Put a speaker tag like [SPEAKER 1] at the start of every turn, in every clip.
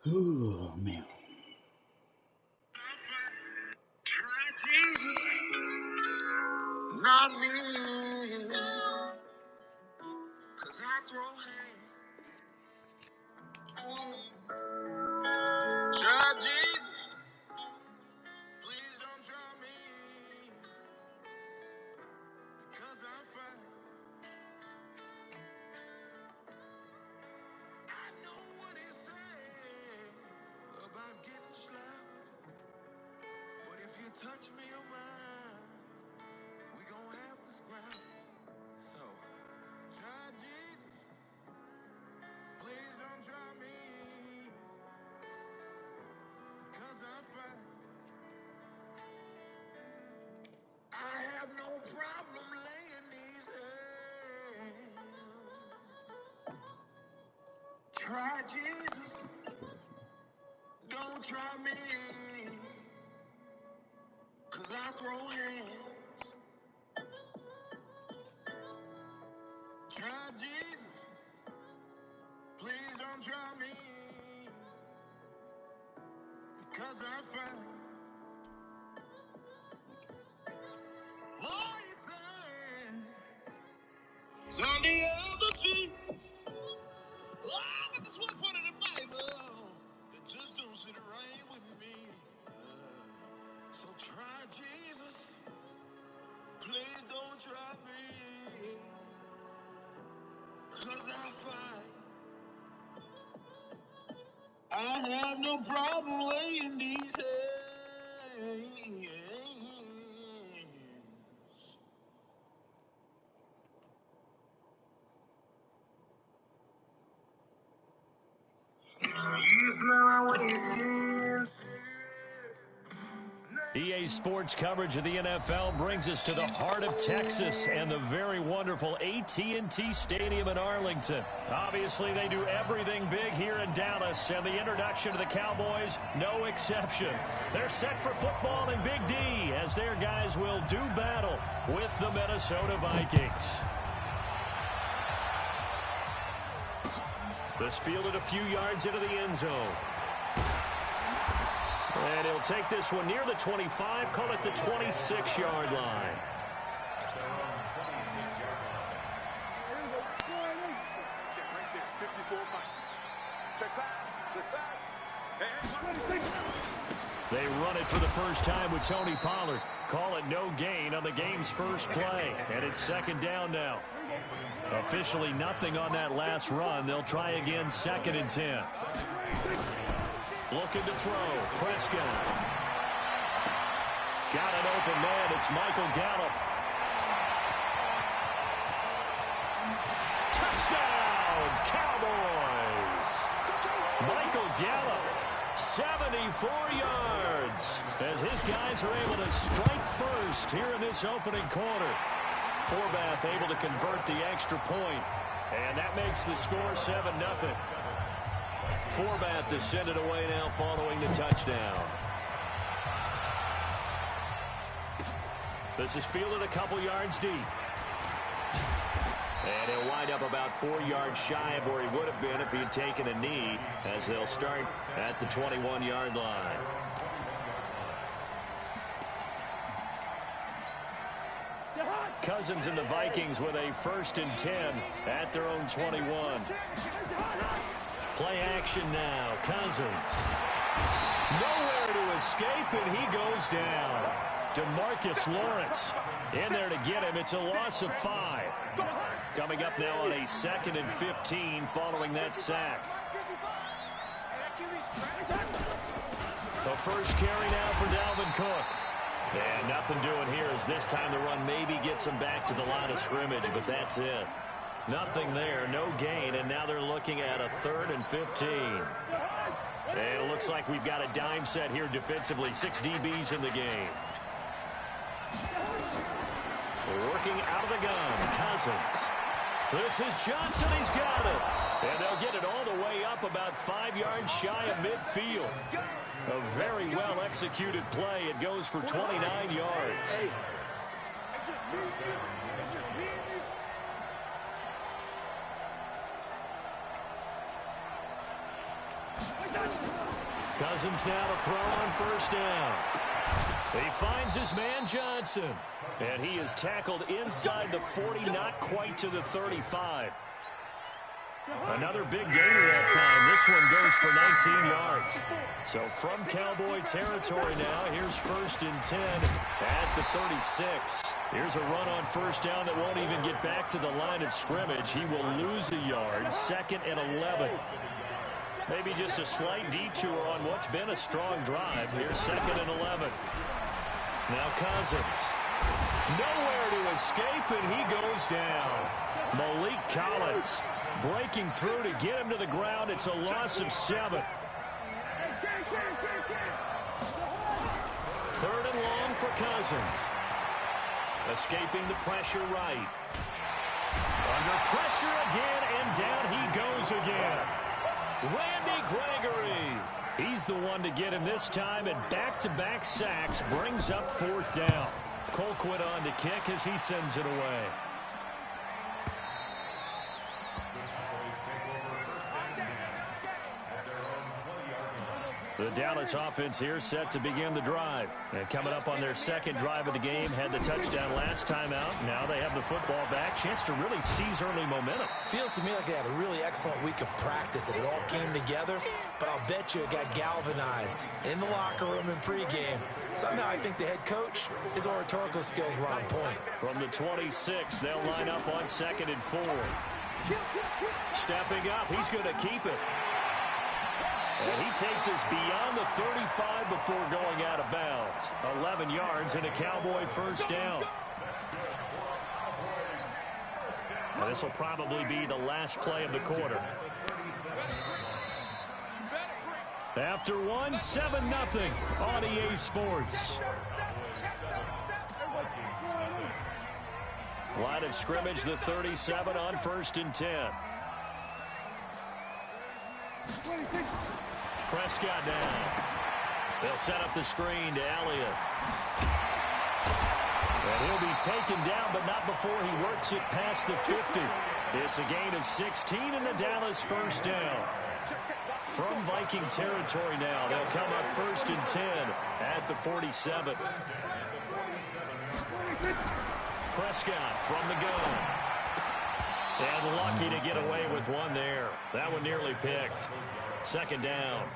[SPEAKER 1] Oh, man.
[SPEAKER 2] Try Jesus, not me. 'Cause I throw hands. Try Jesus, please don't try me. Because I fight. I know what he's saying about getting slapped. But if you touch me or mine, we gon' have to scrap. So, try Jesus, please don't try me. Because I fight. I have no problem laying these hands. Try Jesus, don't try me. 'Cause I throw hands. Try Jesus, please don't try me. Because I fight. Lord, you say, on the other cheek. Oh, but this one part of the Bible that just don't sit right with me. So try Jesus, please don't try me. 'Cause I fight. I have no problem laying these hands. You smell my ways.
[SPEAKER 3] EA Sports coverage of the NFL brings us to the heart of Texas and the very wonderful AT&T Stadium in Arlington. Obviously, they do everything big here in Dallas, and the introduction to the Cowboys, no exception. They're set for football in Big D as their guys will do battle with the Minnesota Vikings. This fielded a few yards into the end zone. And he'll take this one near the 25, call it the 26-yard line. They run it for the first time with Tony Pollard. Call it no gain on the game's first play. And it's second down now. Officially nothing on that last run. They'll try again, 2nd and 10. Looking to throw. Prescott. Got an open man. It's Michael Gallup. Touchdown, Cowboys. Michael Gallup, 74 yards. As his guys are able to strike first here in this opening quarter. Forbath able to convert the extra point. And that makes the score 7-0. Forbath to send it away now following the touchdown. This is fielded a couple yards deep. And he'll wind up about 4 yards shy of where he would have been if he had taken a knee, as they'll start at the 21-yard line. Cousins and the Vikings with a 1st and 10 at their own 21. Play action now. Cousins. Nowhere to escape, and he goes down. DeMarcus Lawrence in there to get him. It's a loss of 5. Coming up now on a 2nd and 15 following that sack. The first carry now for Dalvin Cook. And nothing doing here as this time the run maybe gets him back to the line of scrimmage, but that's it. Nothing there, no gain, and now they're looking at a 3rd and 15. And it looks like we've got a dime set here defensively. 6 DBs in the game. Working out of the gun, Cousins. This is Johnson, he's got it. And they'll get it all the way up about 5 yards shy of midfield. A very well-executed play. It goes for 29 yards.
[SPEAKER 2] Hey, it's just me and you. It's just me and you.
[SPEAKER 3] Cousins now to throw on first down. He finds his man Johnson. And he is tackled inside the 40, not quite to the 35. Another big gainer that time. This one goes for 19 yards. So from Cowboy territory now, here's 1st and 10 at the 36. Here's a run on first down that won't even get back to the line of scrimmage. He will lose a yard. 2nd and 11. Maybe just a slight detour on what's been a strong drive. Here's 2nd and 11. Now Cousins. Nowhere to escape, and he goes down. Malik Collins breaking through to get him to the ground. It's a loss of 7. 3rd and long for Cousins. Escaping the pressure right. Under pressure again, and down he goes again. Randy Gregory. He's the one to get him this time, and back-to-back sacks brings up 4th down. Colquitt on to kick as he sends it away. The Dallas offense here set to begin the drive. And coming up on their 2nd drive of the game, had the touchdown last time out. Now they have the football back. Chance to really seize early momentum.
[SPEAKER 1] Feels to me like they had a really excellent week of practice, and it all came together. But I'll bet you it got galvanized in the locker room in pregame. Somehow I think the head coach, his oratorical skills were on point.
[SPEAKER 3] From the 26, they'll line up on 2nd and 4. Stepping up, he's going to keep it. And he takes us beyond the 35 before going out of bounds. 11 yards and a Cowboy first down. Now this will probably be the last play of the quarter. After one, 7-0 on EA Sports. Line of scrimmage, the 37 on 1st and 10. Prescott down. They'll set up the screen to Elliott. And he'll be taken down, but not before he works it past the 50. It's a gain of 16 and the Dallas first down. From Viking territory now, they'll come up 1st and 10 at the 47. Prescott from the gun. And lucky to get away with one there. That one nearly picked. 2nd down.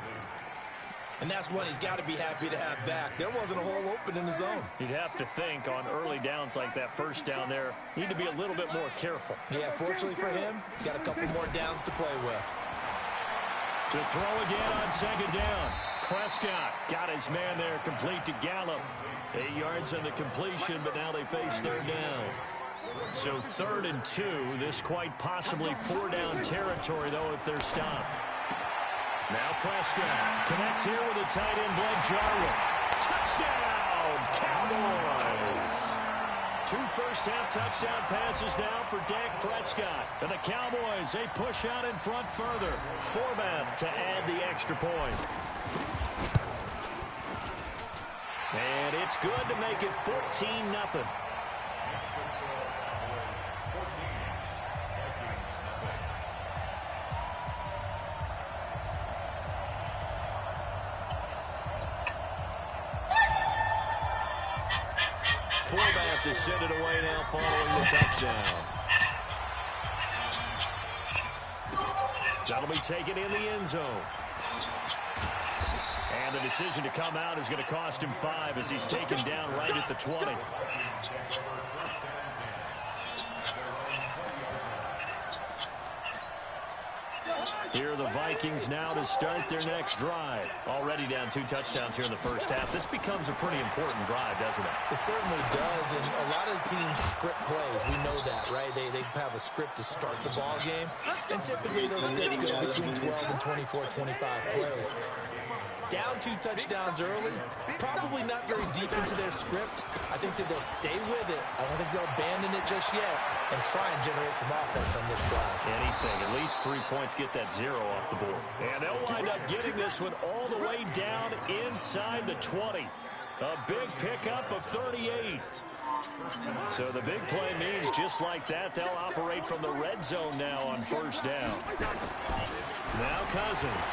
[SPEAKER 1] And that's one he's got to be happy to have back. There wasn't a hole open in the zone.
[SPEAKER 3] You'd have to think on early downs like that first down there, need to be a little bit more careful.
[SPEAKER 1] Yeah, fortunately for him, got a couple more downs to play with.
[SPEAKER 3] To throw again on 2nd down. Prescott got his man there, complete to Gallup. 8 yards on the completion, but now they face 3rd down. So 3rd and 2, this quite possibly 4-down territory, though, if they're stopped. Now Prescott connects here with a tight end, Blake Jarwin. Touchdown, Cowboys! 2 first-half touchdown passes now for Dak Prescott. And the Cowboys, they push out in front further. Forbath to add the extra point. And it's good to make it 14-0. Forbath to send it away now following the touchdown. That'll be taken in the end zone. And the decision to come out is going to cost him 5 as he's taken down right at the 20. Here are the Vikings now to start their next drive. Already down 2 touchdowns here in the first half. This becomes a pretty important drive, doesn't it?
[SPEAKER 1] It certainly does, and a lot of teams script plays. We know that, right? They have a script to start the ball game, and typically those scripts go between 12 and 24, 25 plays. Down 2 touchdowns early, probably not very deep into their script. I think that they'll stay with it. I don't think they'll abandon it just yet and try and generate some offense on this drive.
[SPEAKER 3] Anything, at least 3 points, get that 0 off the board. And they'll wind up getting this one all the way down inside the 20. A big pickup of 38. So the big play means just like that, they'll operate from the red zone now on first down. Now Cousins.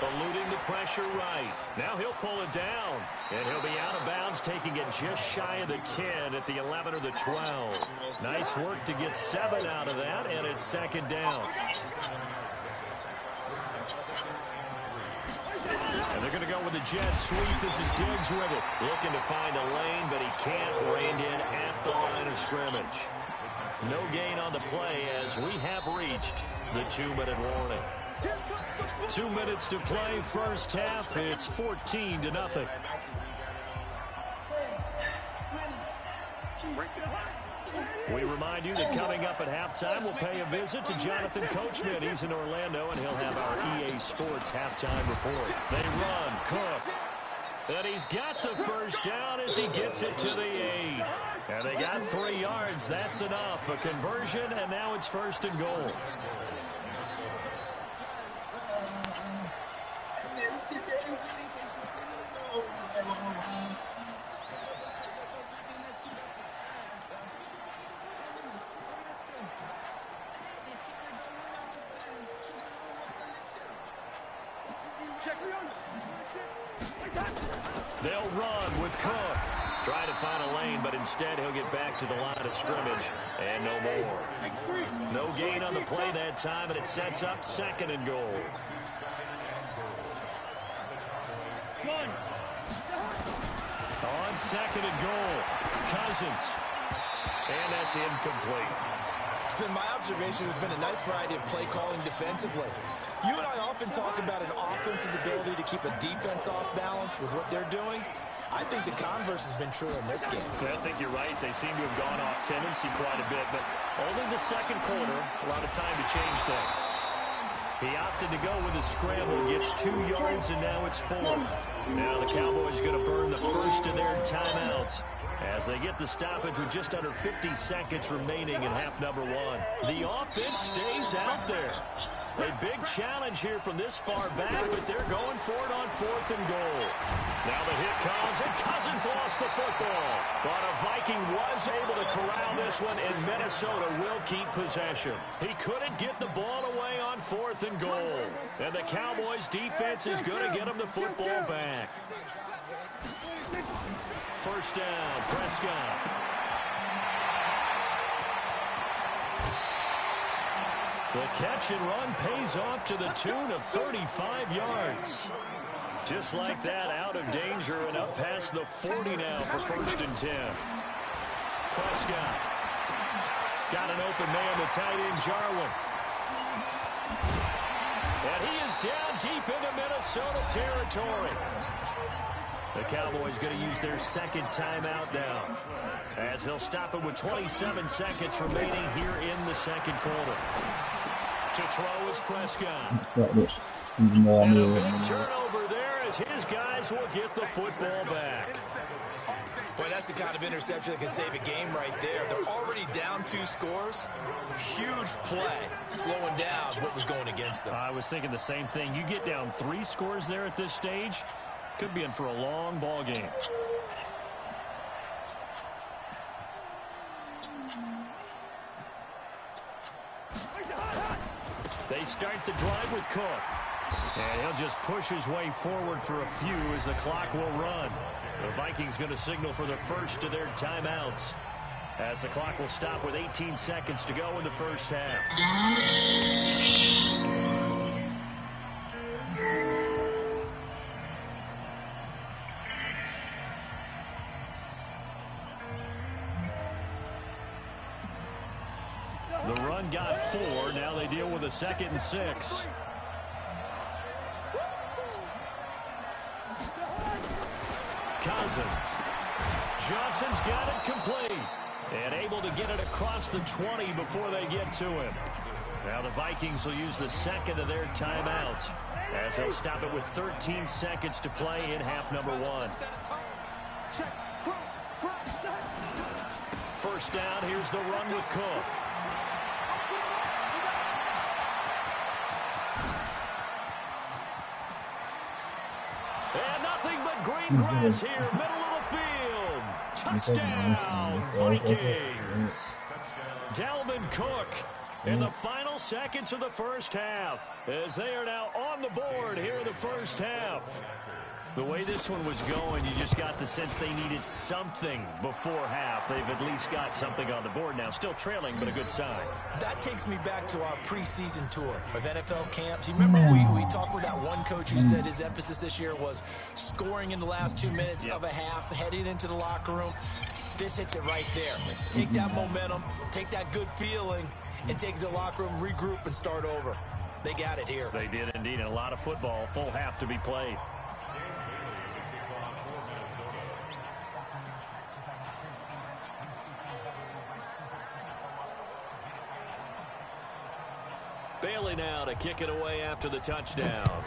[SPEAKER 3] Eluding the pressure right. Now he'll pull it down. And he'll be out of bounds, taking it just shy of the 10 at the 11 or the 12. Nice work to get 7 out of that, and it's second down. And they're going to go with a jet sweep. This is Diggs with it. Looking to find a lane, but he can't. Reined in at the line of scrimmage. No gain on the play as we have reached the 2-minute warning. 2 minutes to play first half. It's 14-0. We remind you that coming up at halftime, we'll pay a visit to Jonathan Coachman. He's in Orlando, and he'll have our EA Sports halftime report. They run, Cook. And he's got the first down as he gets it to the 8. And they got 3 yards. That's enough. A conversion, and now it's first and goal. They'll run with Cook. Try to find a lane, but instead he'll get back to the line of scrimmage. And no more. No gain on the play that time, and it sets up second and goal. On second and goal, Cousins. And that's incomplete.
[SPEAKER 1] It's been my observation there's been a nice variety of play calling defensively. You and I often talk about an offense's ability to keep a defense off balance with what they're doing. I think the converse has been true in this game.
[SPEAKER 3] I think you're right. They seem to have gone off tendency quite a bit, but only the second quarter, a lot of time to change things. He opted to go with a scramble, gets 2 yards, and now it's 4. Now the Cowboys going to burn the first of their timeouts as they get the stoppage with just under 50 seconds remaining in half number 1. The offense stays out there. A big challenge here from this far back, but they're going for it on 4th and goal. Now the hit comes, and Cousins lost the football. But a Viking was able to corral this one, and Minnesota will keep possession. He couldn't get the ball away on 4th and goal. And the Cowboys' defense is going to get him the football back. First down, Prescott. The catch and run pays off to the tune of 35 yards. Just like that, out of danger and up past the 40 now for first and 10. Prescott. Got an open man, the tight end, Jarwin. And he is down deep into Minnesota territory. The Cowboys going to use their second timeout now, as they'll stop it with 27 seconds remaining here in the second quarter. To throw is Prescott. And a big turnover there as his guys will get the football back.
[SPEAKER 1] Boy, that's the kind of interception that can save a game right there. They're already down 2 scores. Huge play, slowing down what was going against them.
[SPEAKER 3] I was thinking the same thing. You get down 3 scores there at this stage, could be in for a long ball game. They start the drive with Cook. And he'll just push his way forward for a few as the clock will run. The Vikings going to signal for the first of their timeouts, as the clock will stop with 18 seconds to go in the first half. The run got 4. Now they deal with a 2nd and 6. Cousins. Johnson's got it complete. And able to get it across the 20 before they get to him. Now the Vikings will use the second of their timeouts, as they'll stop it with 13 seconds to play in half number 1. First down, here's the run with Cook. And nothing but green grass here, middle of the field. Touchdown, Vikings. Dalvin Cook In the final seconds of the first half, as they are now on the board here in the first half. The way this one was going, you just got the sense they needed something before half. They've at least got something on the board now. Still trailing, but a good sign.
[SPEAKER 1] That takes me back to our preseason tour of NFL camps. You remember we talked with that one coach who said his emphasis this year was scoring in the last 2 minutes of a half, heading into the locker room. This hits it right there. Take that momentum, take that good feeling, and take it to the locker room, regroup, and start over. They got it here.
[SPEAKER 3] They did indeed, and a lot of football, full half to be played. Bailey now to kick it away after the touchdown.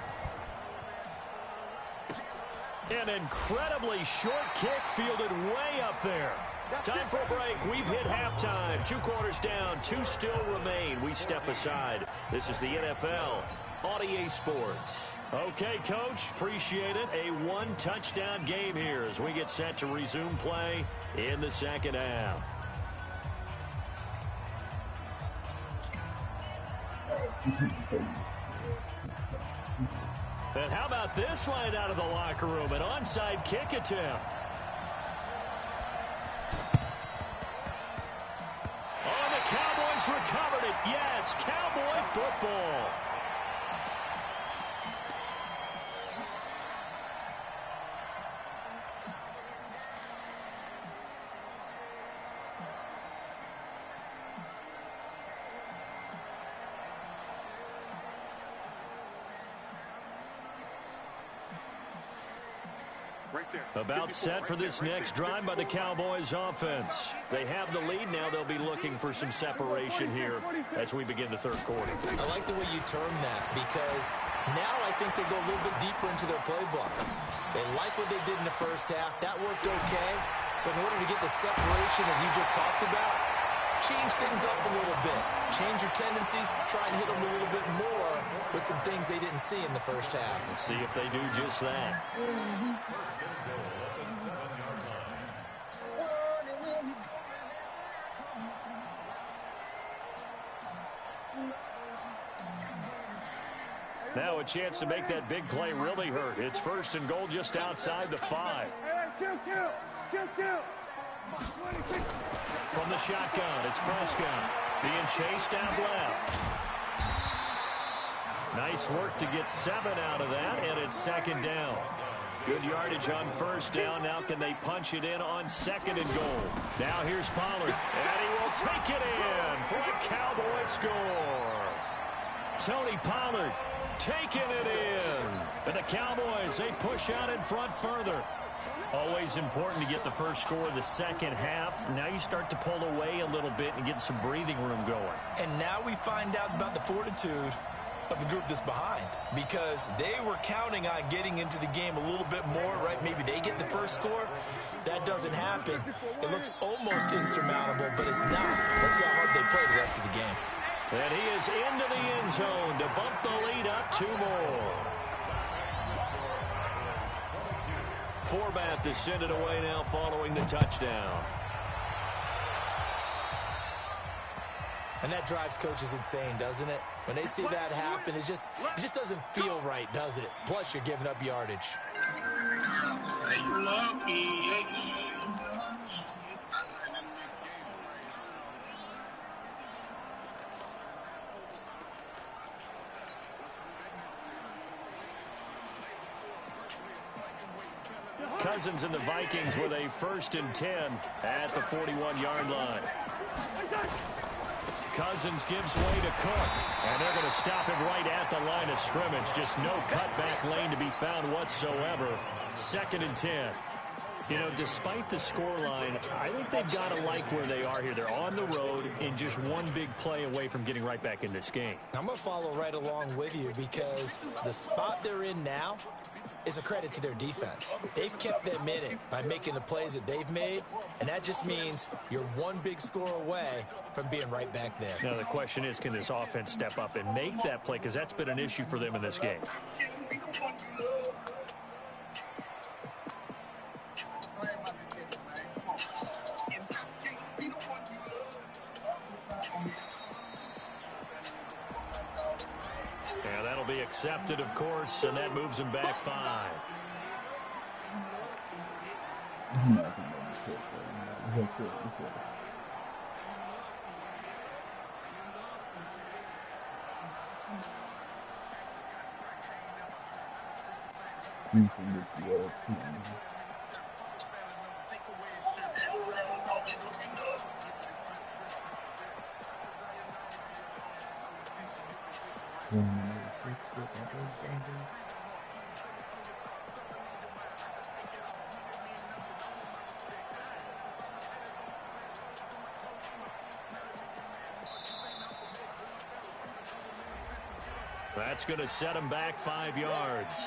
[SPEAKER 3] An incredibly short kick fielded way up there. Time for a break. We've hit halftime. 2 quarters down. 2 still remain. We step aside. This is the NFL on EA Sports. Okay, Coach. Appreciate it. A 1-touchdown game here as we get set to resume play in the second half. And how about this line out of the locker room? An onside kick attempt. Oh, the Cowboys recovered it. Yes, Cowboy football. About set for this next drive by the Cowboys offense. They have the lead now. They'll be looking for some separation here as we begin the third quarter.
[SPEAKER 1] I like the way you term that because now I think they go a little bit deeper into their playbook. They like what they did in the first half. That worked okay. But in order to get the separation that you just talked about, change things up a little bit. Change your tendencies. Try and hit them a little bit more with some things they didn't see in the first half.
[SPEAKER 3] Let's see if they do just that. Now a chance to make that big play really hurt. It's 1st and goal just outside the 5. From the shotgun, it's Prescott being chased out left. Nice work to get 7 out of that, and it's 2nd down. Good yardage on 1st down. Now can they punch it in on 2nd and goal? Now here's Pollard, and he will take it in for a Cowboy score. Tony Pollard taking it in. And the Cowboys, they push out in front further. Always important to get the first score of the second half. Now you start to pull away a little bit and get some breathing room going.
[SPEAKER 1] And now we find out about the fortitude of the group that's behind because they were counting on getting into the game a little bit more, right? Maybe they get the first score. That doesn't happen. It looks almost insurmountable, but it's not. Let's see how hard they play the rest of the game.
[SPEAKER 3] And he is into the end zone to bump the lead up 2 more. Forbath to send it away now following the touchdown.
[SPEAKER 1] And that drives coaches insane, doesn't it? When they see that happen, it just doesn't feel right, does it? Plus, you're giving up yardage.
[SPEAKER 3] Cousins and the Vikings with a 1st and 10 at the 41-yard line. Cousins gives way to Cook, and they're going to stop him right at the line of scrimmage. Just no cutback lane to be found whatsoever. 2nd and 10. You know, despite the scoreline, I think they've got to like where they are here. They're on the road and just one big play away from getting right back in this game.
[SPEAKER 1] I'm going to follow right along with you because the spot they're in now is a credit to their defense. They've kept them in it by making the plays that they've made, and that just means you're one big score away from being right back there.
[SPEAKER 3] Now the question is, can this offense step up and make that play? Because that's been an issue for them in this game. Accepted, of course, and that moves him back 5. That's going to set him back 5 yards.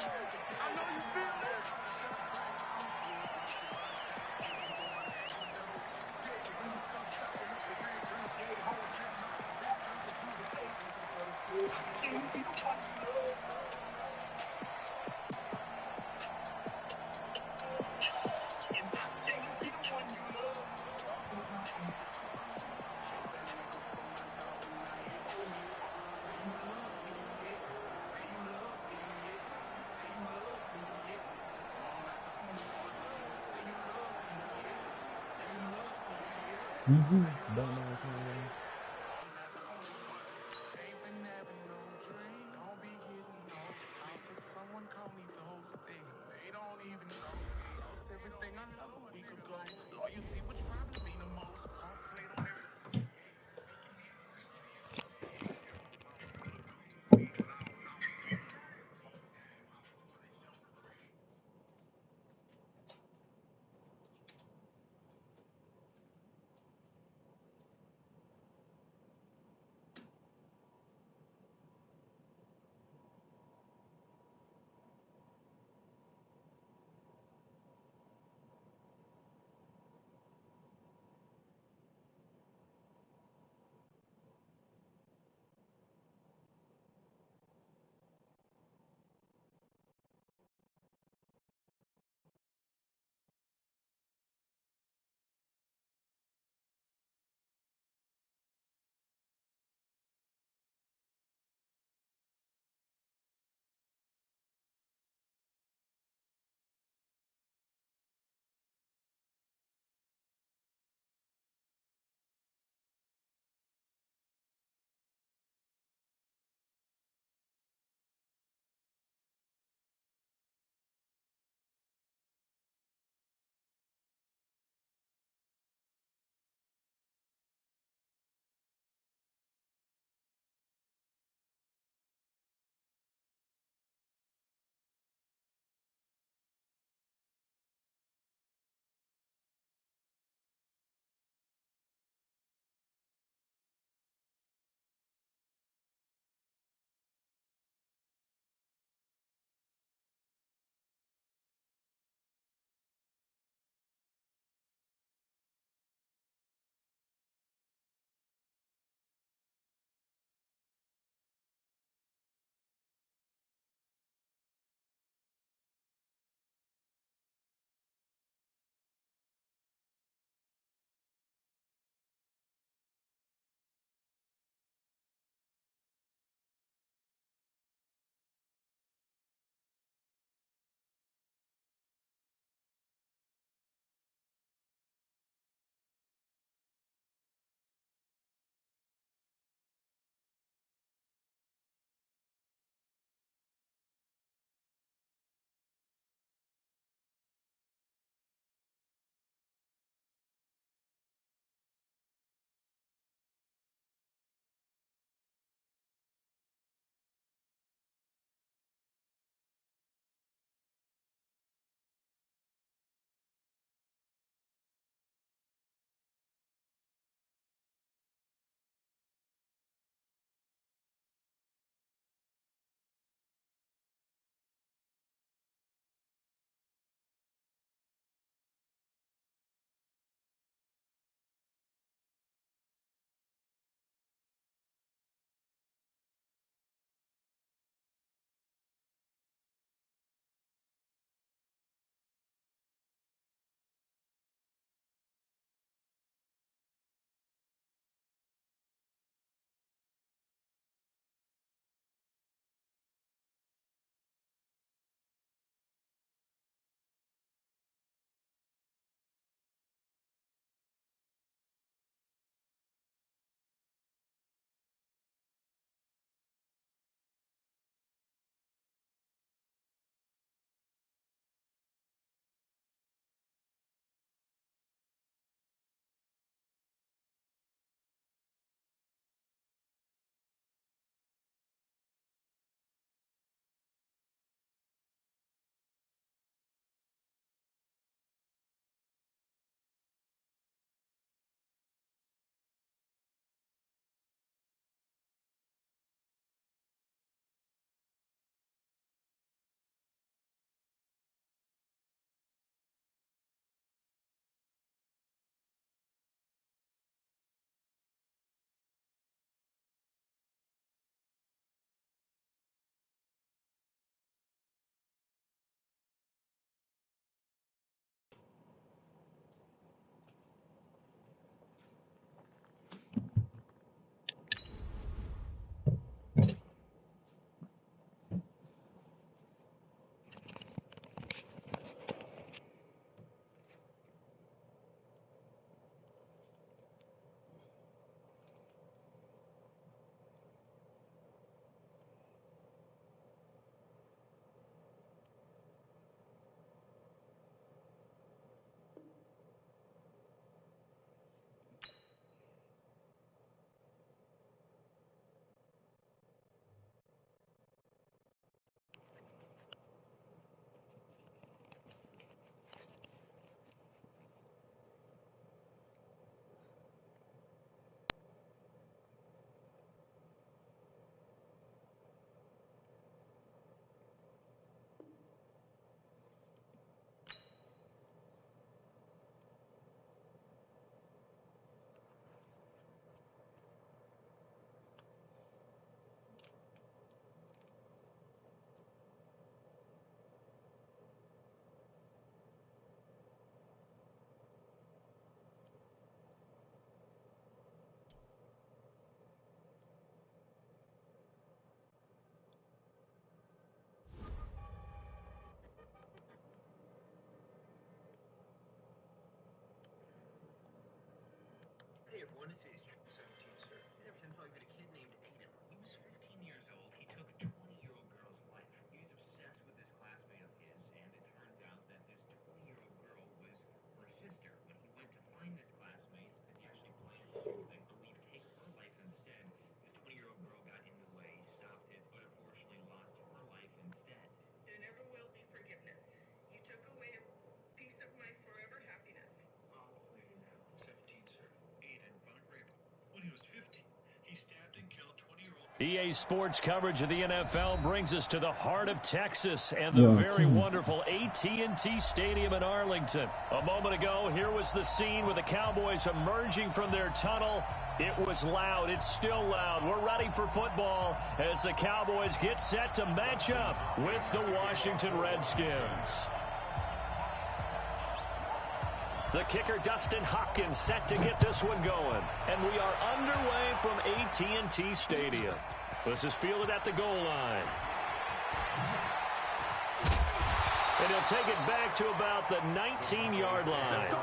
[SPEAKER 4] want to say it's 17, sir. Ever since I've been a kid named Aiden. He was 15 years old. He took a 20-year-old girl's life. He was obsessed with this classmate of his, and it turns out that this 20-year-old girl was her sister. When he went to find this classmate, because he actually planned to, I believe, take her life instead, this 20-year-old girl got in the way, stopped it, but unfortunately lost her life instead.
[SPEAKER 5] There never will be forgiveness. You took away a piece of my forever happiness.
[SPEAKER 4] Oh, maybe now. 17, sir. Aiden Bongrable. When he was 15, he stabbed and killed 20-year-old.
[SPEAKER 3] EA Sports coverage of the NFL brings us to the heart of Texas and the very wonderful AT&T Stadium in Arlington. A moment ago, here was the scene with the Cowboys emerging from their tunnel. It was loud. It's still loud. We're ready for football as the Cowboys get set to match up with the Washington Redskins. The kicker, Dustin Hopkins, set to get this one going. And we are underway from AT&T Stadium. This is fielded at the goal line. And he'll take it back to about the 19-yard line.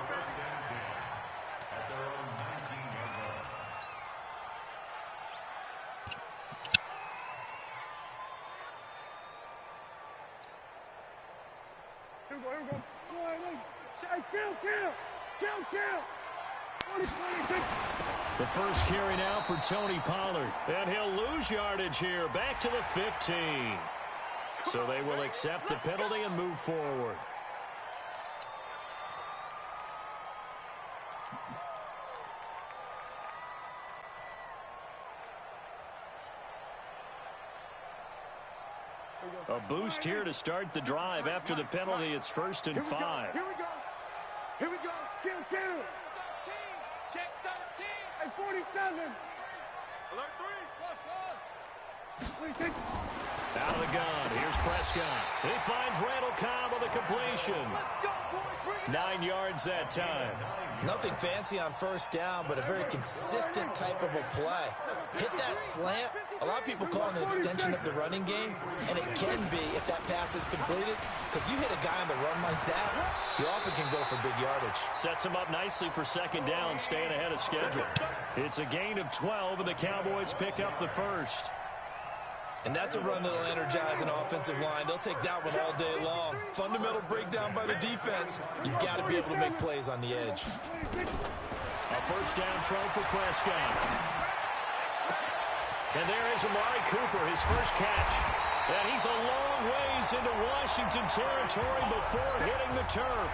[SPEAKER 6] Here we go. Kill.
[SPEAKER 3] The first carry now for Tony Pollard. And he'll lose yardage here, back to the 15. So they will accept the penalty and move forward. A boost here to start the drive. After the penalty, it's 1st and 5.
[SPEAKER 6] Here we go. Kill. 13. Check 13. And 47. Alert 3. +1.
[SPEAKER 3] Out of the gun. Here's Prescott. He finds Randall Cobb with a completion. 9 yards that time.
[SPEAKER 1] Nothing fancy on first down, but a very consistent type of a play. Hit that slant. A lot of people call it an extension of the running game, and it can be if that pass is completed, because you hit a guy on the run like that, he often can go for big yardage.
[SPEAKER 3] Sets him up nicely for second down, staying ahead of schedule. It's a gain of 12, and the Cowboys pick up the first.
[SPEAKER 1] And that's a run that'll energize an offensive line. They'll take that one all day long. Fundamental breakdown by the defense. You've got to be able to make plays on the edge.
[SPEAKER 3] A first down throw for Prescott. And there is Amari Cooper, his first catch. And he's a long ways into Washington territory before hitting the turf.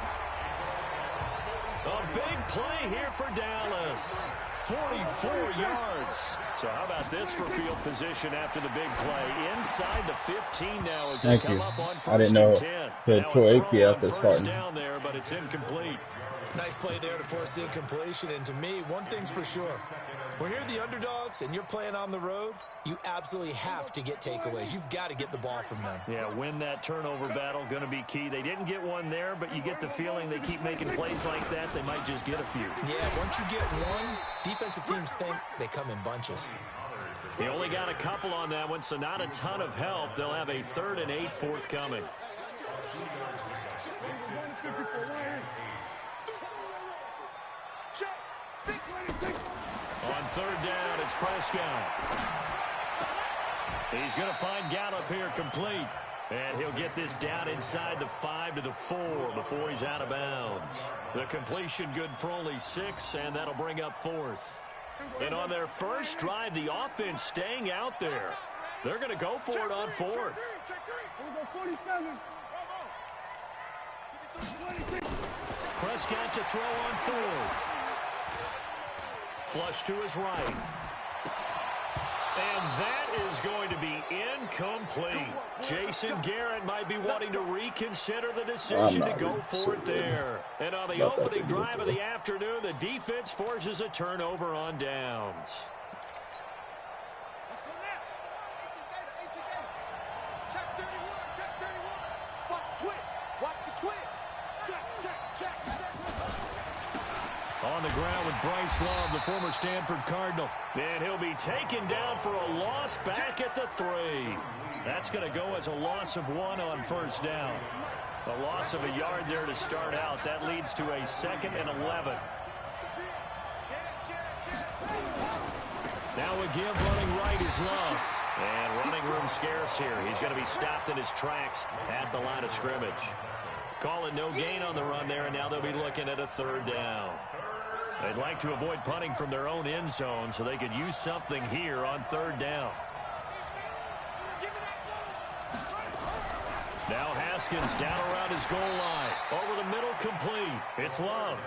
[SPEAKER 3] A big play here for Dallas. 44 yards. So how about this for field position after the big play? Inside the 15 now as they come up on 1st and 10. Now a throw on first down there, but it's incomplete.
[SPEAKER 1] Nice play there to force the incompletion. And to me, one thing's for sure. When you're the underdogs and you're playing on the road, you absolutely have to get takeaways. You've got to get the ball from them.
[SPEAKER 3] Yeah, win that turnover battle, going to be key. They didn't get one there, but you get the feeling they keep making plays like that, they might just get a few.
[SPEAKER 1] Yeah, once you get one, defensive teams think they come in bunches.
[SPEAKER 3] He only got a couple on that one, so not a ton of help. They'll have a 3rd and 8 forthcoming. On 3rd down, it's Prescott. He's going to find Gallup here complete. And he'll get this down inside the 5 to the 4 before he's out of bounds. The completion good for only 6, and that'll bring up 4th. And on their first drive, the offense staying out there. They're going to go for it on 4th. Prescott to throw on 4th. Flush to his right. And that is going to be incomplete. Jason Garrett might be wanting to reconsider the decision to go for it there. And on the opening drive of the afternoon, the defense forces a turnover on downs. On the ground with Bryce Love, the former Stanford Cardinal. And he'll be taken down for a loss back at the 3. That's going to go as a loss of 1 on first down. A loss of a yard there to start out. That leads to a 2nd and 11. Now again, running right is Love. And running room scarce here. He's going to be stopped in his tracks at the line of scrimmage. Call it no gain on the run there, and now they'll be looking at a 3rd down. They'd like to avoid punting from their own end zone so they could use something here on 3rd down. Now Haskins down around his goal line. Over the middle, complete. It's Love.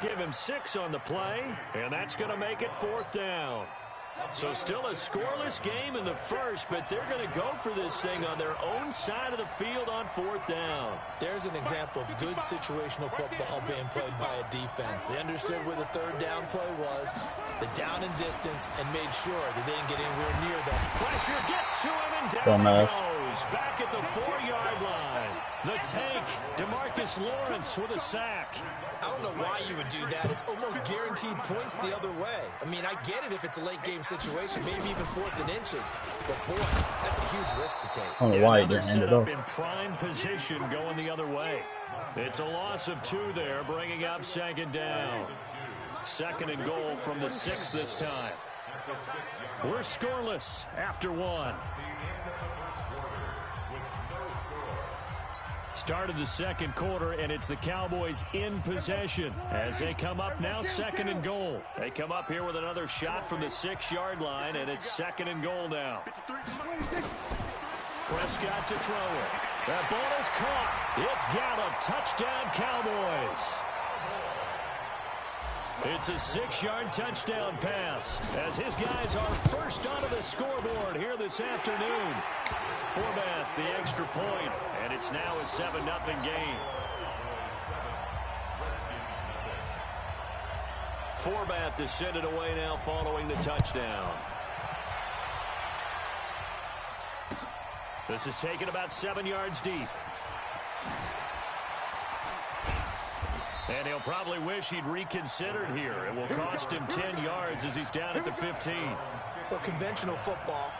[SPEAKER 3] Give him 6 on the play, and that's going to make it 4th down. So still a scoreless game in the first, but they're going to go for this thing on their own side of the field on 4th down.
[SPEAKER 1] There's an example of good situational football being played by a defense. They understood where the 3rd down play was, the down and distance, and made sure that they didn't get anywhere near that.
[SPEAKER 3] Pressure gets to him, and down he goes. Back at the 4-yard line. The tank, DeMarcus Lawrence with a sack.
[SPEAKER 1] I don't know why you would do that. It's almost guaranteed points the other way. I mean, I get it if it's a late game situation, maybe even 4th and inches. But, boy, that's a huge risk to take.
[SPEAKER 7] I don't know why he didn't hand it off.
[SPEAKER 3] In prime position going the other way. It's a loss of 2 there, bringing up 2nd down. 2nd and goal from the 6 this time. We're scoreless after 1. Start of the 2nd quarter, and it's the Cowboys in possession as they come up now 2nd and goal. They come up here with another shot from the 6-yard line, and it's 2nd and goal now. Prescott to throw it. That ball is caught. It's Gallup. Touchdown, Cowboys. It's a 6-yard touchdown pass as his guys are first onto the scoreboard here this afternoon. Forbath, the extra point, and it's now a 7-0 game. Forbath to send it away now following the touchdown. This is taken about 7 yards deep. And he'll probably wish he'd reconsidered here. It will cost him 10 yards as he's down at the 15.
[SPEAKER 1] Well, conventional football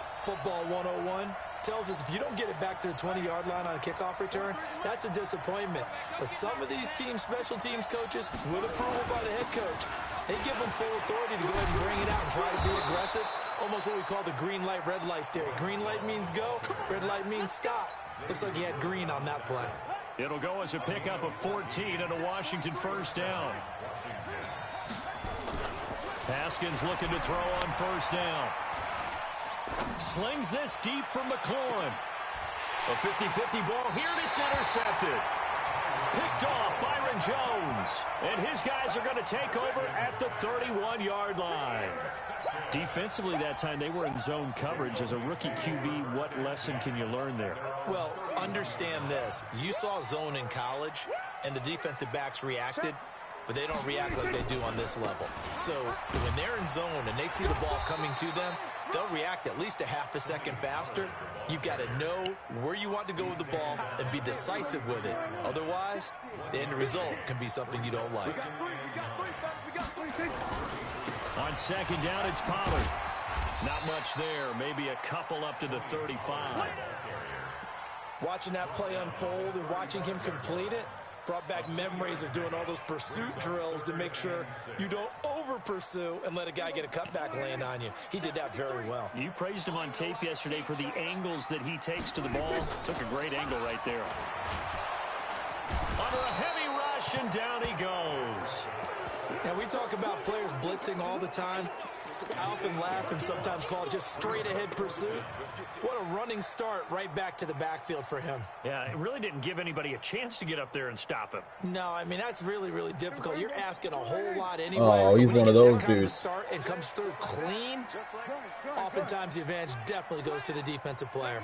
[SPEAKER 1] 101, tells us if you don't get it back to the 20-yard line on a kickoff return, that's a disappointment. But some of these teams, special teams coaches, with approval by the head coach, they give them full authority to go ahead and bring it out and try to be aggressive. Almost what we call the green light, red light theory. Green light means go, red light means stop. Looks like he had green on that play.
[SPEAKER 3] It'll go as a pickup of 14 and a Washington 1st down. Haskins looking to throw on 1st down. Slings this deep from McLaurin. A 50-50 ball here, and it's intercepted. Picked off Byron Jones. And his guys are going to take over at the 31-yard line. Defensively that time, they were in zone coverage. As a rookie QB, what lesson can you learn there?
[SPEAKER 1] Well, understand this. You saw zone in college, and the defensive backs reacted, but they don't react like they do on this level. So when they're in zone and they see the ball coming to them, they'll react at least a half a second faster. You've got to know where you want to go with the ball and be decisive with it. Otherwise, the end result can be something you don't like.
[SPEAKER 3] On 2nd down, it's Pollard. Not much there. Maybe a couple up to the 35.
[SPEAKER 1] Watching that play unfold and watching him complete it brought back memories of doing all those pursuit drills to make sure you don't over-pursue and let a guy get a cutback land on you. He did that very well.
[SPEAKER 3] You praised him on tape yesterday for the angles that he takes to the ball. Took a great angle right there. Under a heavy rush, and down he goes.
[SPEAKER 1] Now, we talk about players blitzing all the time. I often laugh and sometimes call it just straight-ahead pursuit. What a running start right back to the backfield for him.
[SPEAKER 3] Yeah, it really didn't give anybody a chance to get up there and stop him.
[SPEAKER 1] No, I mean, that's really, really difficult. You're asking a whole lot anyway.
[SPEAKER 7] Oh, he's one of those dudes.
[SPEAKER 1] Start and comes through clean, oftentimes the advantage definitely goes to the defensive player.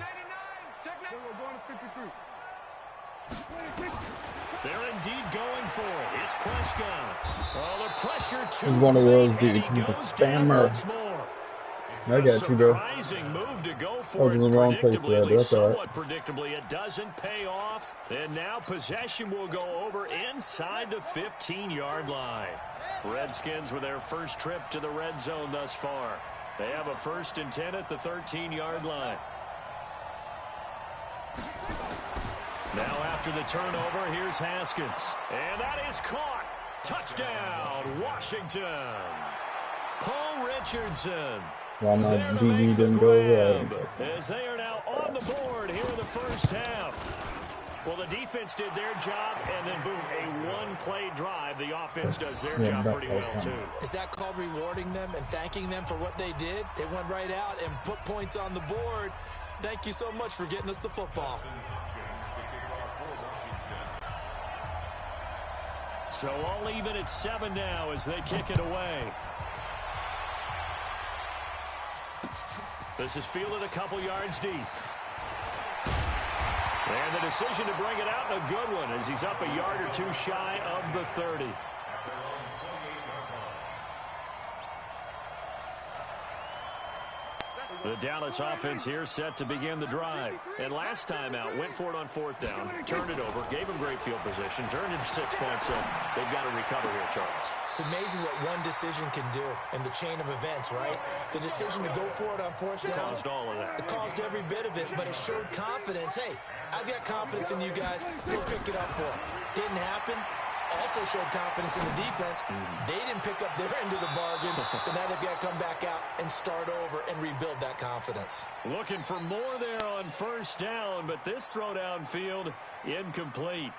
[SPEAKER 3] They're indeed going for it. It's Prescott. Oh, the pressure to
[SPEAKER 7] He's one of those dudes.
[SPEAKER 3] He
[SPEAKER 7] He's a
[SPEAKER 3] goes down
[SPEAKER 7] spammer.
[SPEAKER 3] once more.
[SPEAKER 7] I got you, bro.
[SPEAKER 3] Surprising move to go
[SPEAKER 7] I
[SPEAKER 3] for
[SPEAKER 7] was
[SPEAKER 3] it.
[SPEAKER 7] in the wrong place
[SPEAKER 3] Predictably,
[SPEAKER 7] there,
[SPEAKER 3] at
[SPEAKER 7] but
[SPEAKER 3] least
[SPEAKER 7] that's all right.
[SPEAKER 3] somewhat predictably, it doesn't pay off. And now possession will go over inside the 15-yard line. Redskins with their first trip to the red zone thus far. They have a 1st and 10 at the 13-yard line. Now after the turnover, here's Haskins. And that is caught. Touchdown, Washington. Paul Richardson.
[SPEAKER 7] Why my
[SPEAKER 3] There to
[SPEAKER 7] DB
[SPEAKER 3] make the
[SPEAKER 7] didn't go
[SPEAKER 3] grab,
[SPEAKER 7] right?
[SPEAKER 3] as they are now on the board here in the first half. Well, the defense did their job, and then, boom, a one-play drive. The offense does their job pretty well, too.
[SPEAKER 1] Is that called rewarding them and thanking them for what they did? They went right out and put points on the board. Thank you so much for getting us the football.
[SPEAKER 3] So all even at 7 now as they kick it away. This is fielded a couple yards deep. And the decision to bring it out, a good one, as he's up a yard or two shy of the 30. The Dallas offense here set to begin the drive. And last time out, went for it on 4th down, turned it over, gave them great field position, turned into 6 points, so they've got to recover here, Charles.
[SPEAKER 1] It's amazing what one decision can do in the chain of events, right? The decision to go for it on 4th down.
[SPEAKER 3] Caused all of that.
[SPEAKER 1] It caused every bit of it, but it showed confidence. Hey, I've got confidence in you guys. Go pick it up for them. Didn't happen. Also showed confidence in the defense. They didn't pick up their end of the bargain, so now they've got to come back out and start over and rebuild that confidence.
[SPEAKER 3] Looking for more there on 1st down, but this throw downfield incomplete.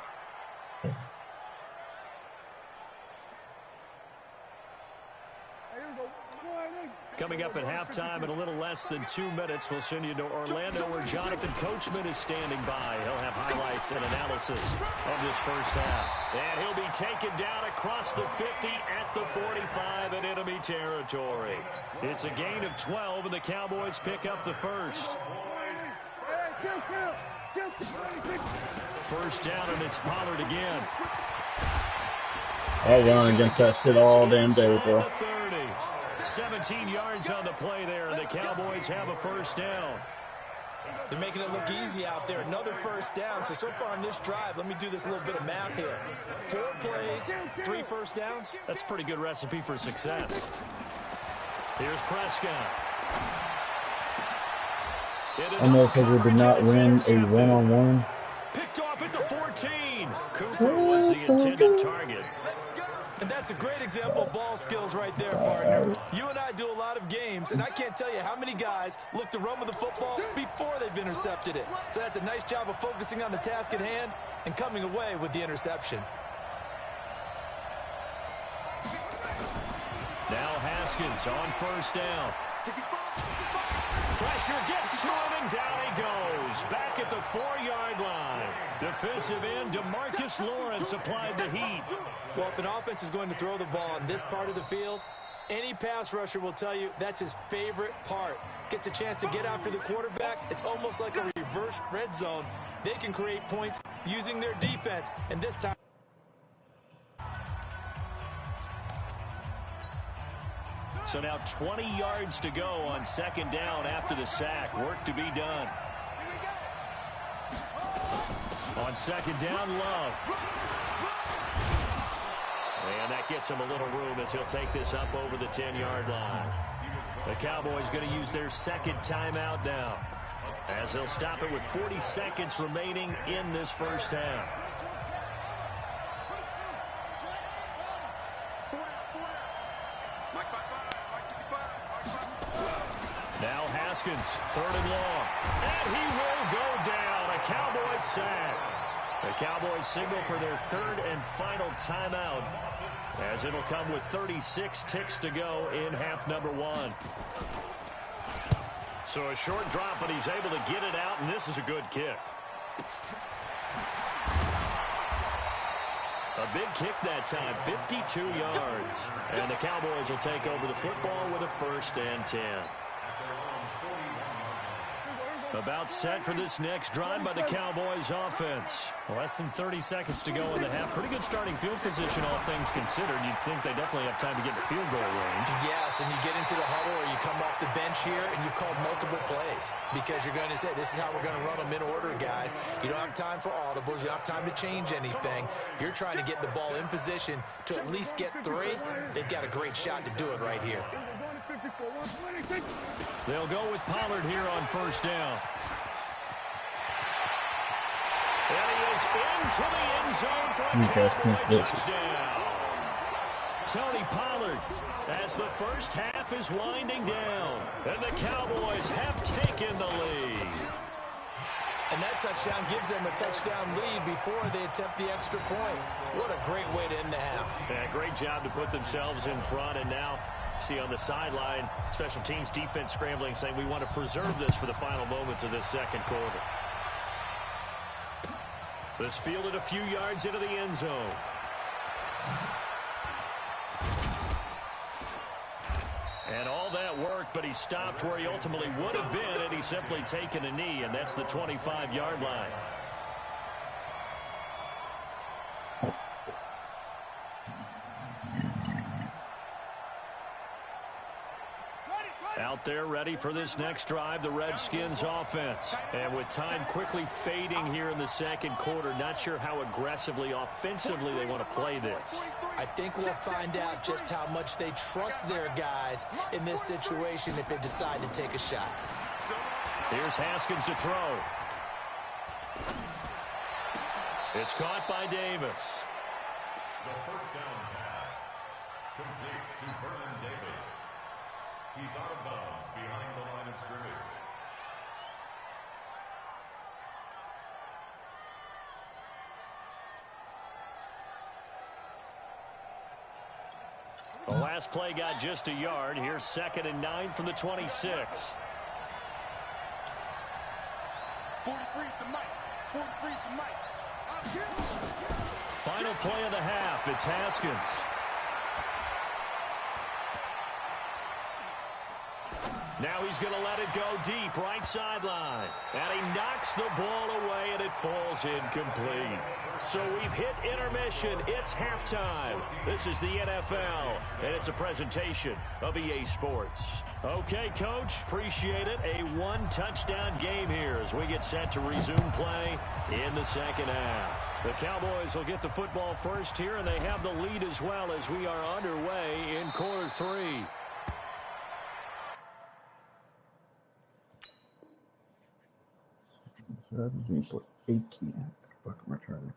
[SPEAKER 3] Coming up at halftime in a little less than 2 minutes, we'll send you to Orlando where Jonathan Coachman is standing by. He'll have highlights and analysis of this first half. And he'll be taken down across the 50 at the 45 in enemy territory. It's a gain of 12, and the Cowboys pick up the first. First down, and it's Pollard again.
[SPEAKER 7] I'll run against that shit all damn day, bro.
[SPEAKER 3] 17 yards on the play there, and the Cowboys have a first down.
[SPEAKER 1] They're making it look easy out there. Another first down. So far on this drive, let me do this little bit of math here. 4 plays, 3 first downs.
[SPEAKER 3] That's a pretty good recipe for success. Here's Prescott.
[SPEAKER 7] Motherfucker did not win a one-on-one.
[SPEAKER 3] Picked off at the 14. Cooper was the intended target.
[SPEAKER 1] And that's a great example of ball skills right there, partner. You and I do a lot of games, and I can't tell you how many guys look to run with the football before they've intercepted it. So that's a nice job of focusing on the task at hand and coming away with the interception.
[SPEAKER 3] Now Haskins on first down. Pressure gets to him, and down he goes. Back at the 4-yard line. Defensive end DeMarcus Lawrence applied the heat.
[SPEAKER 1] Well, if an offense is going to throw the ball on this part of the field, any pass rusher will tell you that's his favorite part. Gets a chance to get after the quarterback. It's almost like a reverse red zone. They can create points using their defense, and this time.
[SPEAKER 3] So now 20 yards to go on 2nd down after the sack. Work to be done. On 2nd down, Love. And that gets him a little room as he'll take this up over the 10-yard line. The Cowboys going to use their 2nd timeout now, as they'll stop it with 40 seconds remaining in this first half. Now Haskins, 3rd and long. And he will go down. A Cowboys sack. The Cowboys signal for their 3rd and final timeout, as it'll come with 36 ticks to go in half number 1. So a short drop, but he's able to get it out, and this is a good kick. A big kick that time, 52 yards. And the Cowboys will take over the football with a 1st and 10. About set for this next drive by the Cowboys offense. Less than 30 seconds to go in the half. Pretty good starting field position, all things considered. You'd think they definitely have time to get in the field goal range.
[SPEAKER 1] Yes, and you get into the huddle or you come off the bench here and you've called multiple plays because you're going to say, this is how we're going to run them in order, guys. You don't have time for audibles. You don't have time to change anything. You're trying to get the ball in position to at least get 3. They've got a great shot to do it right here.
[SPEAKER 3] They'll go with Pollard here on 1st down. And he is into the end zone for a Cowboy touchdown. Tony Pollard, as the first half is winding down, and the Cowboys have taken the lead.
[SPEAKER 1] And that touchdown gives them a touchdown lead before they attempt the extra point. What a great way to end the half.
[SPEAKER 3] Yeah, great job to put themselves in front, and now see on the sideline, special teams defense scrambling, saying we want to preserve this for the final moments of this second quarter. This fielded a few yards into the end zone. And all that work, but he stopped where he ultimately would have been had he simply taken a knee, and that's the 25-yard line. Out there ready for this next drive, the Redskins offense. And with time quickly fading here in the second quarter, not sure how aggressively, offensively they want to play this.
[SPEAKER 1] I think we'll find out just how much they trust their guys in this situation if they decide to take a shot.
[SPEAKER 3] Here's Haskins to throw. It's caught by Davis.
[SPEAKER 8] The first down pass, complete to Vernon Davis. He's out of bounds behind the line of scrimmage.
[SPEAKER 3] The last play got just a yard. Here's 2nd and 9 from the 26.
[SPEAKER 6] 43's the mic. 43's the mic.
[SPEAKER 3] Final play of the half. It's Haskins. Now he's going to let it go deep, right sideline. And he knocks the ball away, and it falls incomplete. So we've hit intermission. It's halftime. This is the NFL, and it's a presentation of EA Sports. Okay, Coach, appreciate it. A one-touchdown game here as we get set to resume play in the second half. The Cowboys will get the football first here, and they have the lead as well as we are underway in quarter 3.
[SPEAKER 7] So that means we put 18 fucking return.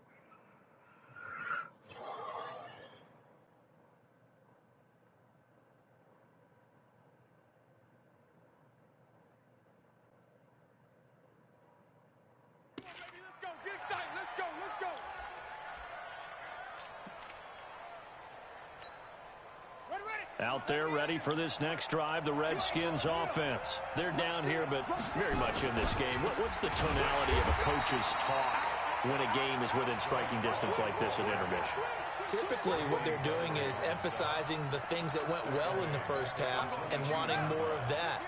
[SPEAKER 6] Let's go. Get excited. Let's go. Let's go.
[SPEAKER 3] Out there ready for this next drive, the Redskins offense. They're down here, but very much in this game. What's the tonality of a coach's talk when a game is within striking distance like this at intermission?
[SPEAKER 1] Typically, what they're doing is emphasizing the things that went well in the first half and wanting more of that.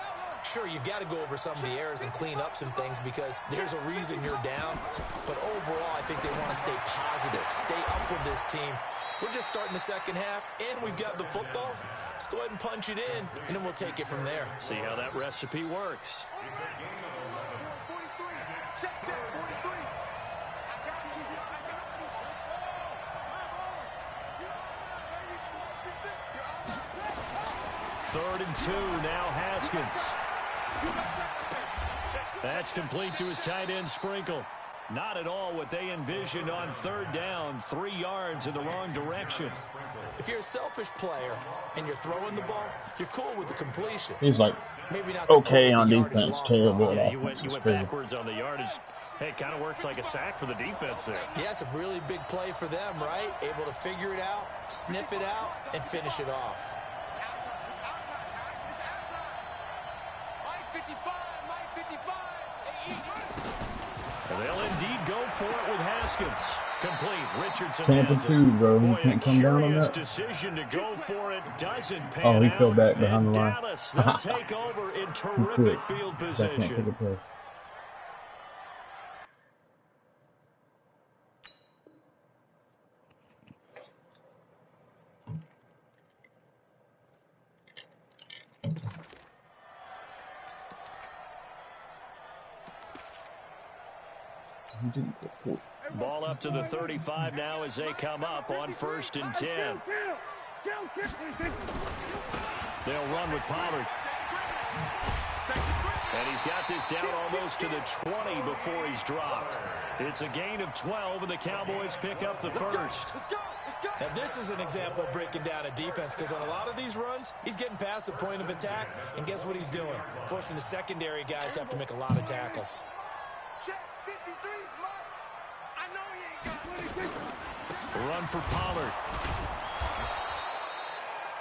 [SPEAKER 1] Sure, you've got to go over some of the errors and clean up some things because there's a reason you're down. But overall, I think they want to stay positive, stay up with this team. We're just starting the second half, and we've got the football. Let's go ahead and punch it in, and then we'll take it from there.
[SPEAKER 3] See how that recipe works. Third and 2, now Haskins. That's complete to his tight end, Sprinkle. Not at all what they envisioned on third down, 3 yards in the wrong direction.
[SPEAKER 1] If you're a selfish player and you're throwing the ball, you're cool with the completion.
[SPEAKER 7] He's like,
[SPEAKER 1] maybe not so
[SPEAKER 7] okay
[SPEAKER 1] cool
[SPEAKER 7] on
[SPEAKER 1] with the
[SPEAKER 7] defense,
[SPEAKER 1] yardage
[SPEAKER 7] terrible.
[SPEAKER 3] Yeah, you went backwards on the yardage. Hey, it kind of works like a sack for the defense there.
[SPEAKER 1] Yeah, it's a really big play for them, right? Able to figure it out, sniff it out, and finish it off.
[SPEAKER 3] And they'll indeed go for it with Haskins. Complete. Richardson
[SPEAKER 7] Tampa
[SPEAKER 3] has it.
[SPEAKER 7] 2, bro. You
[SPEAKER 3] Boy, a
[SPEAKER 7] can't come down on
[SPEAKER 3] curious
[SPEAKER 7] that.
[SPEAKER 3] decision to go for it doesn't pan
[SPEAKER 7] Oh, he
[SPEAKER 3] out.
[SPEAKER 7] fell back behind
[SPEAKER 3] And
[SPEAKER 7] the line.
[SPEAKER 3] Dallas, they'll take over in
[SPEAKER 7] He
[SPEAKER 3] terrific
[SPEAKER 7] quit.
[SPEAKER 3] field
[SPEAKER 7] I can't take
[SPEAKER 3] position.
[SPEAKER 7] a play. He didn't get pulled.
[SPEAKER 3] Ball up to the 35 now as they come up on 1st and 10. They'll run with Pollard. And he's got this down almost to the 20 before he's dropped. It's a gain of 12, and the Cowboys pick up the first.
[SPEAKER 1] Now, this is an example of breaking down a defense because on a lot of these runs, he's getting past the point of attack, and guess what he's doing? Forcing the secondary guys to have to make a lot of tackles.
[SPEAKER 3] Run for Pollard.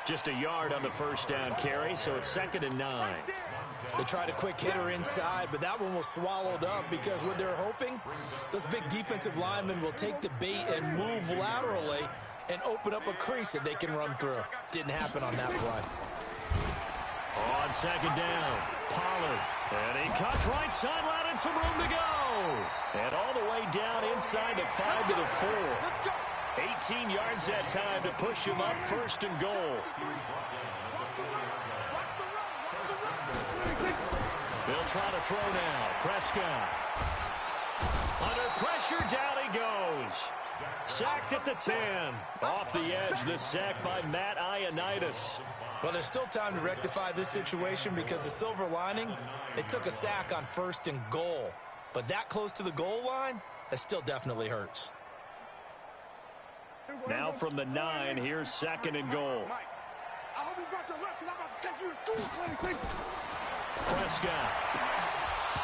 [SPEAKER 3] Just a yard on the first down carry, so it's 2nd and 9.
[SPEAKER 1] They tried a quick hitter inside, but that one was swallowed up because what they're hoping, those big defensive linemen will take the bait and move laterally and open up a crease that they can run through. Didn't happen on that play.
[SPEAKER 3] On 2nd down, Pollard. And he cuts right sideline and some room to go. And all the way down inside the 5 to the 4. 18 yards that time to push him up 1st and goal. They'll try to throw now. Prescott. Under pressure, down he goes. Sacked at the 10. Off the edge, the sack by Matt Ioannidis.
[SPEAKER 1] Well, there's still time to rectify this situation because the silver lining, they took a sack on 1st and goal. But that close to the goal line, that still definitely hurts.
[SPEAKER 3] Now from the 9, here's 2nd and goal.
[SPEAKER 6] I hope you brought your left because I'm about to take you to school.
[SPEAKER 3] Prescott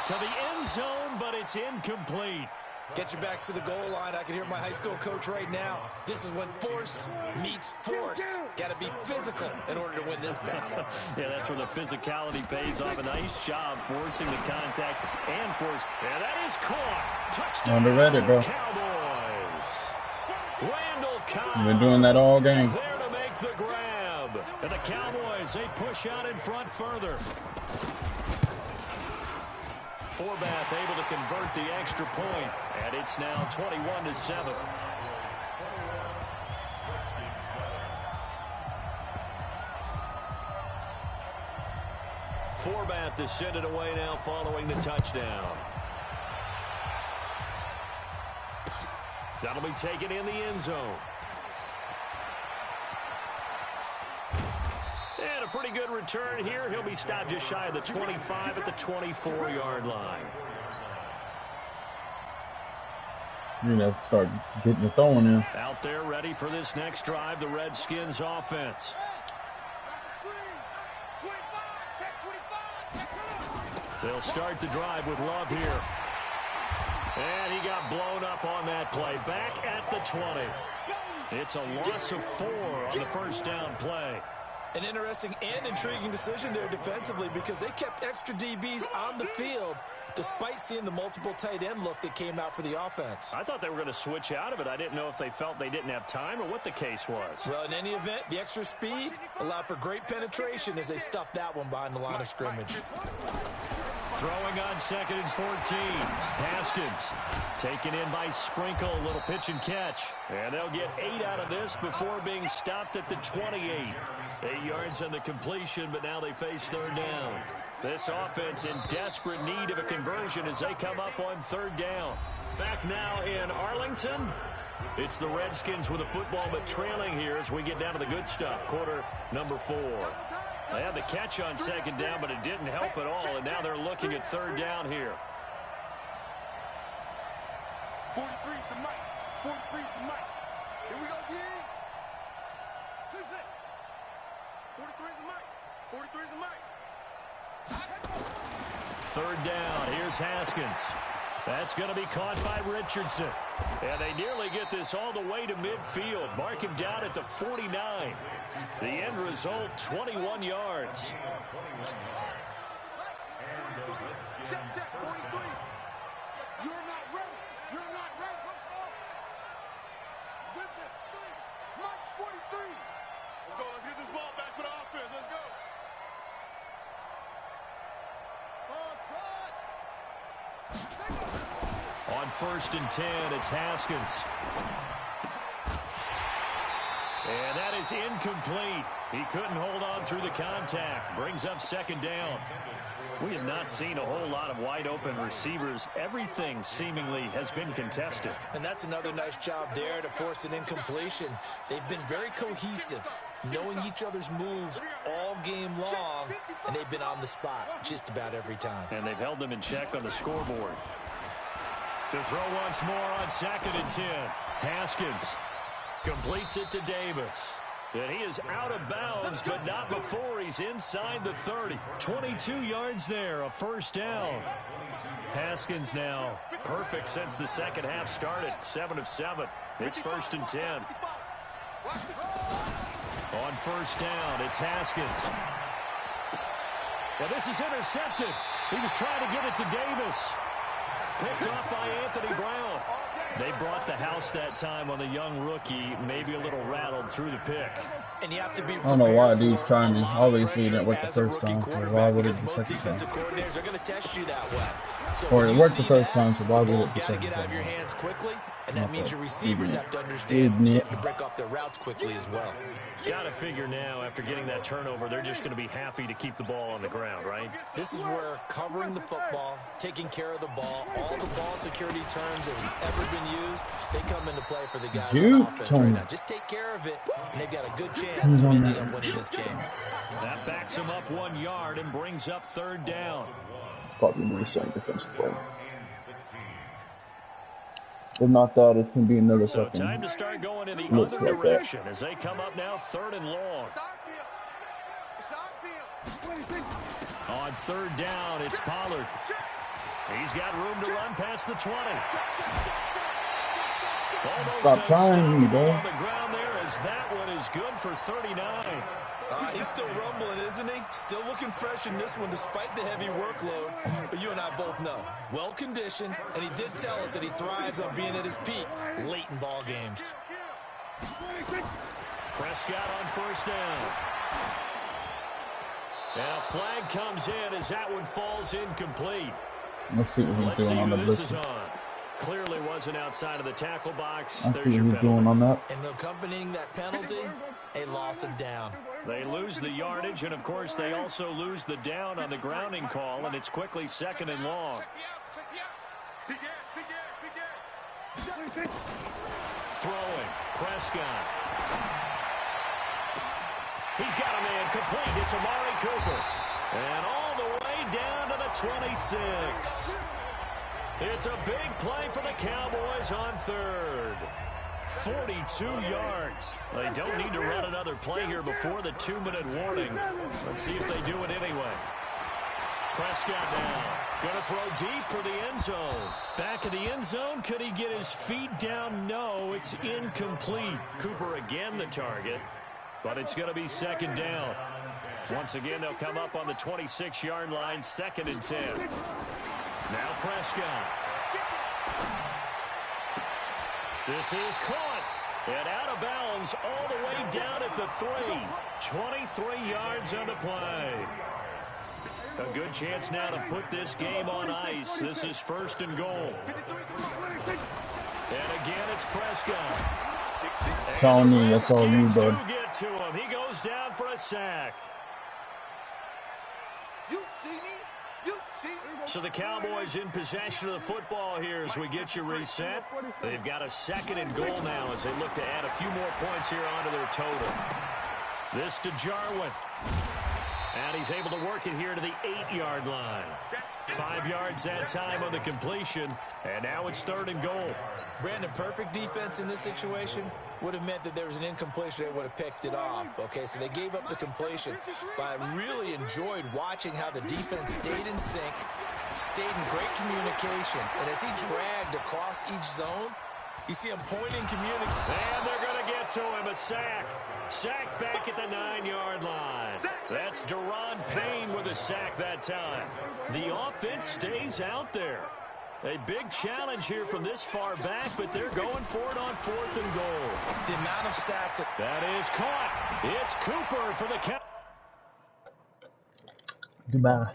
[SPEAKER 3] to the end zone, but it's incomplete.
[SPEAKER 1] Get your backs to the goal line. I can hear my high school coach right now. This is when force meets force. Got to be physical in order to win this battle.
[SPEAKER 3] Yeah, that's where the physicality pays off. A nice job forcing the contact and force. Yeah, that is caught. Touchdown.
[SPEAKER 7] Underrated it, bro.
[SPEAKER 3] Cowboys. Randall Cobb.
[SPEAKER 7] You've been doing that all game.
[SPEAKER 3] There to make the grab. And the Cowboys, they push out in front further. Forbath able to convert the extra point, and it's now 21-7. Forbath to send it away now following the touchdown. That'll be taken in the end zone. And a pretty good return here. He'll be stopped just shy of the 25 at the 24-yard line.
[SPEAKER 7] You have to start getting the throwing in.
[SPEAKER 3] Out there ready for this next drive, the Redskins offense. They'll start the drive with Love here. And he got blown up on that play. Back at the 20. It's a loss of 4 on the first down play.
[SPEAKER 1] An interesting and intriguing decision there defensively because they kept extra DBs on the field despite seeing the multiple tight end look that came out for the offense.
[SPEAKER 3] I thought they were going to switch out of it. I didn't know if they felt they didn't have time or what the case was.
[SPEAKER 1] Well, in any event, the extra speed allowed for great penetration as they stuffed that one behind the line of scrimmage.
[SPEAKER 3] Throwing on 2nd and 14. Haskins taken in by Sprinkle. A little pitch and catch. And they'll get 8 out of this before being stopped at the 28. 8 yards on the completion, but now they face 3rd down. This offense in desperate need of a conversion as they come up on 3rd down. Back now in Arlington. It's the Redskins with a football, but trailing here as we get down to the good stuff. Quarter number 4. They had the catch on 2nd down, but it didn't help at all, and now they're looking at 3rd down here.
[SPEAKER 6] 43's the mic. 43's the mic. Here we go, again. 43's the mic. 43's the mic.
[SPEAKER 3] 3rd down. Here's Haskins. That's going to be caught by Richardson. And they nearly get this all the way to midfield. Mark him down at the 49. The end result, 21 yards.
[SPEAKER 6] Check, 43. You're not ready. You're not ready. Let's go. Zip it. 3. Mike's 43. Let's go. Let's get this ball back for the offense. Let's go.
[SPEAKER 3] On 1st and 10, it's Haskins. And that is incomplete. He couldn't hold on through the contact. Brings up 2nd down. We have not seen a whole lot of wide-open receivers. Everything seemingly has been contested.
[SPEAKER 1] And that's another nice job there to force an incompletion. They've been very cohesive, knowing each other's moves all game long, and they've been on the spot just about every time.
[SPEAKER 3] And they've held them in check on the scoreboard. To throw once more on 2nd and 10. Haskins Completes it to Davis. And he is out of bounds, but not before he's inside the 30. 22 yards there, a first down. Haskins now perfect since the second half started, 7 of 7. It's 1st and 10. On first down, it's Haskins. Well, this is intercepted. He was trying to get it to Davis. Picked off by Anthony Brown. They brought the house that time on the young rookie, maybe a little rattled through the pick.
[SPEAKER 1] And you have to be
[SPEAKER 7] I don't know why dude's trying to. Obviously, it didn't work the first time, so why would it the
[SPEAKER 1] most
[SPEAKER 7] second time?
[SPEAKER 1] defensive coordinators are going to test you that way. So
[SPEAKER 7] Or
[SPEAKER 1] when
[SPEAKER 7] it
[SPEAKER 1] you
[SPEAKER 7] worked the
[SPEAKER 1] see
[SPEAKER 7] first
[SPEAKER 1] that,
[SPEAKER 7] time, so why would it
[SPEAKER 1] ball's
[SPEAKER 7] the
[SPEAKER 1] got to
[SPEAKER 7] second
[SPEAKER 1] get out of your
[SPEAKER 7] time?
[SPEAKER 1] hands quickly, and that
[SPEAKER 7] Okay.
[SPEAKER 1] means your receivers
[SPEAKER 7] Idiot.
[SPEAKER 1] have to understand they
[SPEAKER 7] Idiot.
[SPEAKER 1] have to break off their routes quickly as well.
[SPEAKER 3] Got to figure now, after getting that turnover, they're just going to be happy to keep the ball on the ground, right?
[SPEAKER 1] This is where covering the football, taking care of the ball, all the ball security terms that have ever been used, they come into play for the guys on offense right now. Just take care of it, and they've got a good chance of ending up winning this game.
[SPEAKER 3] That backs him up 1 yard and brings up 3rd down.
[SPEAKER 7] Probably the same defensive play. If not that, it's going to be another
[SPEAKER 3] So
[SPEAKER 7] fucking.
[SPEAKER 3] time to start going in the
[SPEAKER 7] Looks
[SPEAKER 3] other
[SPEAKER 7] like that.
[SPEAKER 3] direction as they come up now 3rd and long.
[SPEAKER 6] It's our field. It's our field.
[SPEAKER 3] On 3rd down, it's Pollard. He's got room to run past the 20. Almost
[SPEAKER 7] Stop trying me, bro.
[SPEAKER 3] on the ground there as that one is good for 39.
[SPEAKER 1] He's still rumbling, isn't he? Still looking fresh in this one despite the heavy workload. But you and I both know, well-conditioned, and he did tell us that he thrives on being at his peak late in ball games.
[SPEAKER 3] Prescott on 1st down. And a flag comes in as that one falls incomplete.
[SPEAKER 7] Let's see what he's
[SPEAKER 3] Let's see
[SPEAKER 7] doing on the
[SPEAKER 3] who this is
[SPEAKER 7] blitz.
[SPEAKER 3] on. Clearly wasn't outside of the tackle box.
[SPEAKER 7] I see
[SPEAKER 3] There's
[SPEAKER 7] what
[SPEAKER 3] your
[SPEAKER 7] he's
[SPEAKER 3] penalty.
[SPEAKER 7] doing on that.
[SPEAKER 1] And accompanying that penalty, a loss of down.
[SPEAKER 3] They lose the yardage, and of course they also lose the down on the grounding call, and it's quickly 2nd and long. Throwing, Prescott. He's got a man complete. It's Amari Cooper. And all the way down to the 26. It's a big play for the Cowboys on 3rd. 42 yards. They don't need to run another play here before the 2-minute warning. Let's see if they do it anyway. Prescott now. Going to throw deep for the end zone. Back of the end zone. Could he get his feet down? No, it's incomplete. Cooper again the target. But it's going to be 2nd down. Once again, they'll come up on the 26-yard line, 2nd and 10. Now Prescott. This is caught. And out of bounds all the way down at the 3. 23 yards on the play. A good chance now to put this game on ice. This is 1st and goal. And again, it's Prescott.
[SPEAKER 7] Telling me, that's all you, bud.
[SPEAKER 3] Get to him. He goes down for a sack.
[SPEAKER 6] You see me? You see me?
[SPEAKER 3] So the Cowboys in possession of the football here as we get you reset. They've got a 2nd and goal now as they look to add a few more points here onto their total. This to Jarwin. And he's able to work it here to the 8-yard line. 5 yards that time on the completion. And now it's 3rd and goal.
[SPEAKER 1] Brandon, perfect defense in this situation would have meant that there was an incompletion. They would have picked it off. Okay, so they gave up the completion. But I really enjoyed watching how the defense stayed in sync, stayed in great communication. And as he dragged across each zone, you see him pointing, communicating.
[SPEAKER 3] And they're going to get to him. A sack. Sack back at the 9-yard line. That's Deron Payne with a sack that time. The offense stays out there. A big challenge here from this far back, but they're going for it on 4th and goal.
[SPEAKER 1] The amount of sacks.
[SPEAKER 3] That is caught. It's Cooper for the count.
[SPEAKER 7] Goodbye.